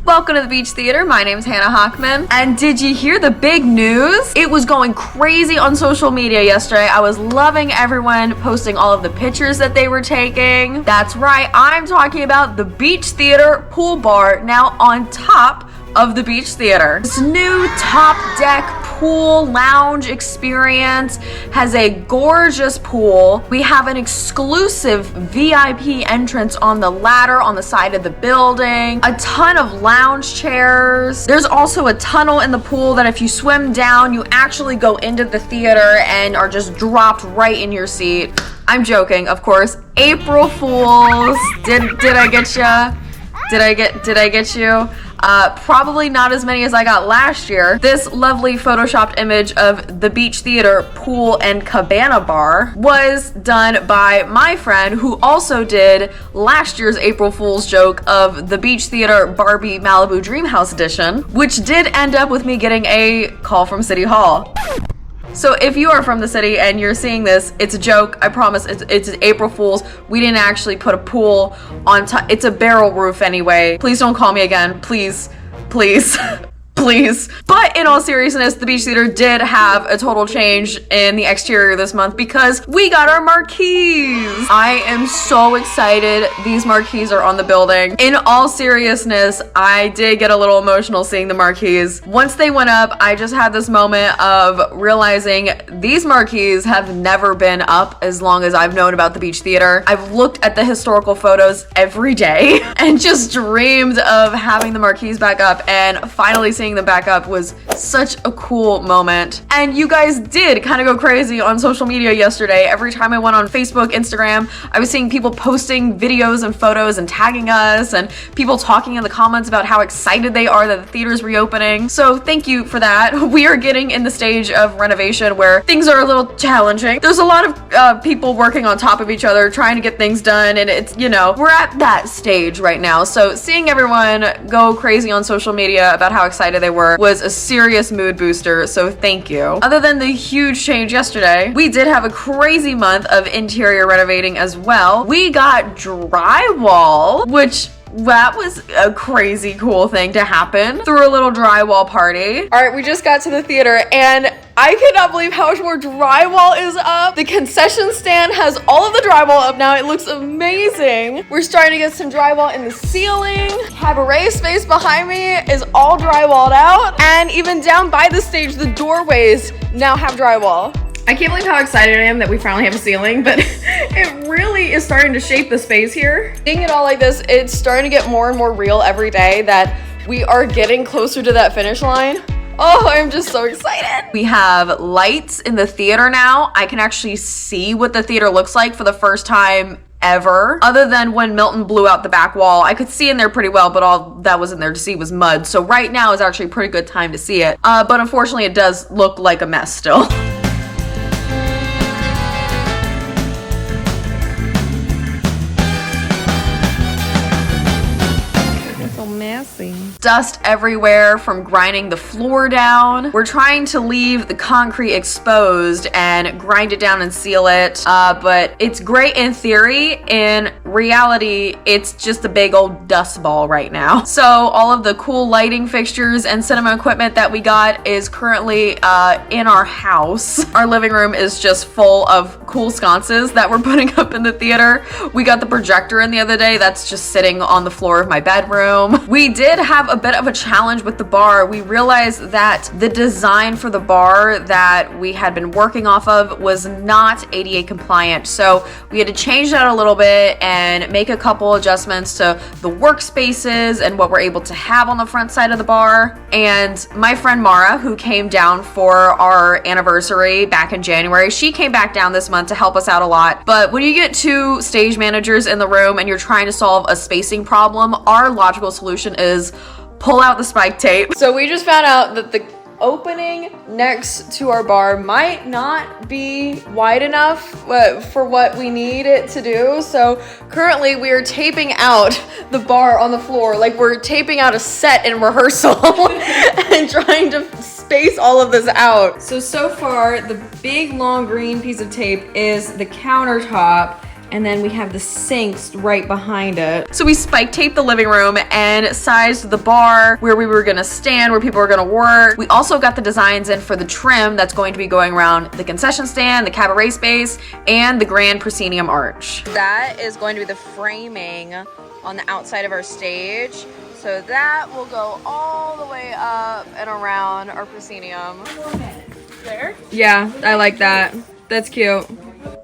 Welcome to the Beach Theater. My name's Hannah Hockman. And did you hear the big news? It was going crazy on social media yesterday. I was loving everyone posting all of the pictures that they were taking. That's right, I'm talking about the Beach Theater pool bar now on top of the Beach Theater. This new top deck pool lounge experience has a gorgeous pool. We have an exclusive VIP entrance on the ladder on the side of the building, a ton of lounge chairs. There's also a tunnel in the pool that if you swim down, you actually go into the theater and are just dropped right in your seat. I'm joking, of course. April Fools. Did I get ya? Did I get you? Probably not as many as I got last year. This lovely photoshopped image of the Beach Theater pool and cabana bar was done by my friend who also did last year's April Fool's joke of the Beach Theater Barbie Malibu Dreamhouse edition, which did end up with me getting a call from City Hall. So if you are from the city and you're seeing this, it's a joke. I promise it's April Fool's. We didn't actually put a pool on top. It's a barrel roof anyway. Please don't call me again. Please, please. Please. But in all seriousness, the Beach Theater did have a total change in the exterior this month because we got our marquees. I am so excited. These marquees are on the building. In all seriousness, I did get a little emotional seeing the marquees. Once they went up, I just had this moment of realizing these marquees have never been up as long as I've known about the Beach Theater. I've looked at the historical photos every day and just dreamed of having the marquees back up, and finally seeing them back up was such a cool moment. And you guys did kind of go crazy on social media yesterday. Every time I went on Facebook, Instagram, I was seeing people posting videos and photos and tagging us, and people talking in the comments about how excited they are that the theater's reopening. So thank you for that. We are getting in the stage of renovation where things are a little challenging. There's a lot of people working on top of each other trying to get things done, and it's, you know, we're at that stage right now. So seeing everyone go crazy on social media about how excited they were was a serious mood booster, so thank you. Other than the huge change yesterday, we did have a crazy month of interior renovating as well. We got drywall, which that was a crazy cool thing to happen. Threw a little drywall party. All right, we just got to the theater and I cannot believe how much more drywall is up. The concession stand has all of the drywall up now. It looks amazing. We're starting to get some drywall in the ceiling. Cabaret space behind me is all drywalled out. And even down by the stage, the doorways now have drywall. I can't believe how excited I am that we finally have a ceiling, but it really is starting to shape the space here. Seeing it all like this, it's starting to get more and more real every day that we are getting closer to that finish line. Oh, I'm just so excited. We have lights in the theater now. I can actually see what the theater looks like for the first time ever. Other than when Milton blew out the back wall, I could see in there pretty well, but all that was in there to see was mud. So right now is actually a pretty good time to see it. But unfortunately, it does look like a mess still. Dust everywhere from grinding the floor down. We're trying to leave the concrete exposed and grind it down and seal it, but it's great in theory. In reality, it's just a big old dust ball right now. So all of the cool lighting fixtures and cinema equipment that we got is currently in our house. Our living room is just full of cool sconces that we're putting up in the theater. We got the projector in the other day that's just sitting on the floor of my bedroom. We did have a bit of a challenge with the bar. We realized that the design for the bar that we had been working off of was not ADA compliant. So we had to change that a little bit and make a couple adjustments to the workspaces and what we're able to have on the front side of the bar. And my friend Mara, who came down for our anniversary back in January, she came back down this month to help us out a lot. But when you get two stage managers in the room and you're trying to solve a spacing problem, our logical solution is pull out the spike tape. So we just found out that the opening next to our bar might not be wide enough for what we need it to do. So currently we are taping out the bar on the floor, like we're taping out a set in rehearsal and trying to space all of this out. So far the big long green piece of tape is the countertop, And then we have the sinks right behind it. So we spike taped the living room and sized the bar where we were gonna stand, where people were gonna work. We also got the designs in for the trim that's going to be going around the concession stand, the cabaret space, and the grand proscenium arch. That is going to be the framing on the outside of our stage. So that will go all the way up and around our proscenium. There? Yeah, I like that. That's cute.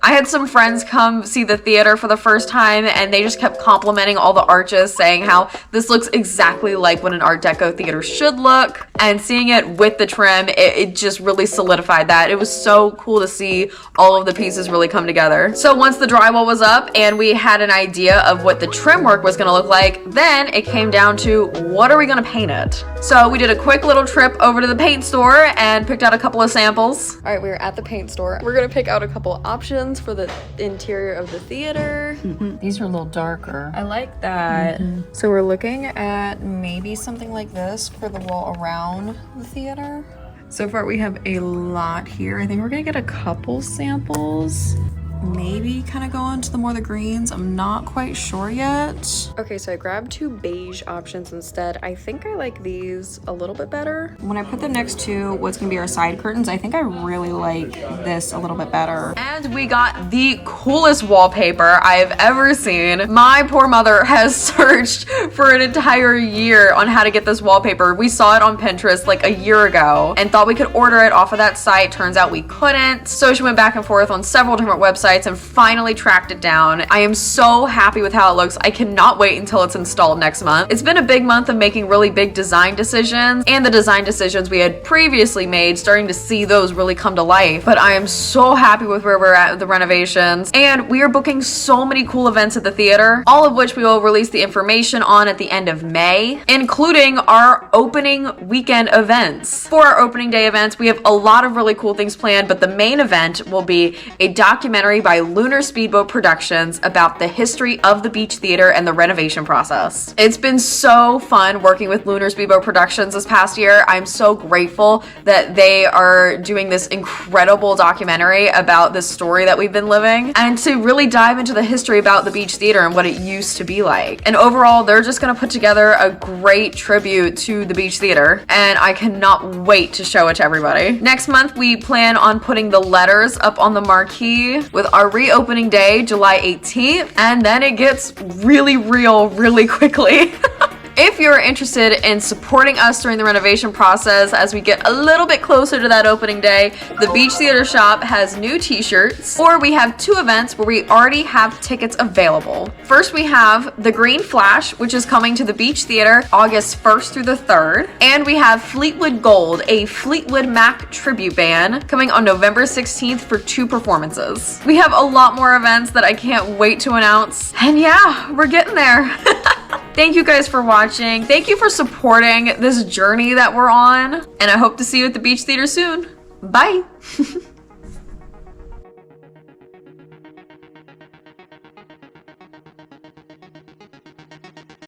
I had some friends come see the theater for the first time and they just kept complimenting all the arches, saying how this looks exactly like what an Art Deco theater should look. And seeing it with the trim, it just really solidified that. It was so cool to see all of the pieces really come together. So once the drywall was up and we had an idea of what the trim work was gonna look like, then it came down to what are we gonna paint it? So we did a quick little trip over to the paint store and picked out a couple of samples. All right, we were at the paint store. We're gonna pick out a couple options for the interior of the theater. These are a little darker. I like that. So we're looking at maybe something like this for the wall around the theater. So far we have a lot here. I think we're gonna get a couple samples. Maybe kind of go on to the more the greens. I'm not quite sure yet. Okay, so I grabbed two beige options instead. I think I like these a little bit better. When I put them next to what's gonna be our side curtains, I think I really like this a little bit better. And we got the coolest wallpaper I've ever seen. My poor mother has searched for an entire year on how to get this wallpaper. We saw it on Pinterest like a year ago and thought we could order it off of that site. Turns out we couldn't. So she went back and forth on several different websites and finally tracked it down. I am so happy with how it looks. I cannot wait until it's installed next month. It's been a big month of making really big design decisions, and the design decisions we had previously made, starting to see those really come to life. But I am so happy with where we're at with the renovations, and we are booking so many cool events at the theater, all of which we will release the information on at the end of May, including our opening weekend events. For our opening day events, we have a lot of really cool things planned, but the main event will be a documentary by Lunar Speedboat Productions about the history of the Beach Theater and the renovation process. It's been so fun working with Lunar Speedboat Productions this past year. I'm so grateful that they are doing this incredible documentary about this story that we've been living, and to really dive into the history about the Beach Theater and what it used to be like. And overall, they're just gonna put together a great tribute to the Beach Theater, and I cannot wait to show it to everybody. Next month, we plan on putting the letters up on the marquee with our reopening day, July 18th, and then it gets really real really quickly. If you're interested in supporting us during the renovation process as we get a little bit closer to that opening day, the Beach Theater shop has new t-shirts, or we have two events where we already have tickets available. First, we have the Green Flash, which is coming to the Beach Theater August 1st through the 3rd, and we have Fleetwood Gold, a Fleetwood Mac tribute band, coming on November 16th for 2 performances. We have a lot more events that I can't wait to announce, and yeah, we're getting there. Thank you guys for watching. Thank you for supporting this journey that we're on. And I hope to see you at the Beach Theater soon. Bye.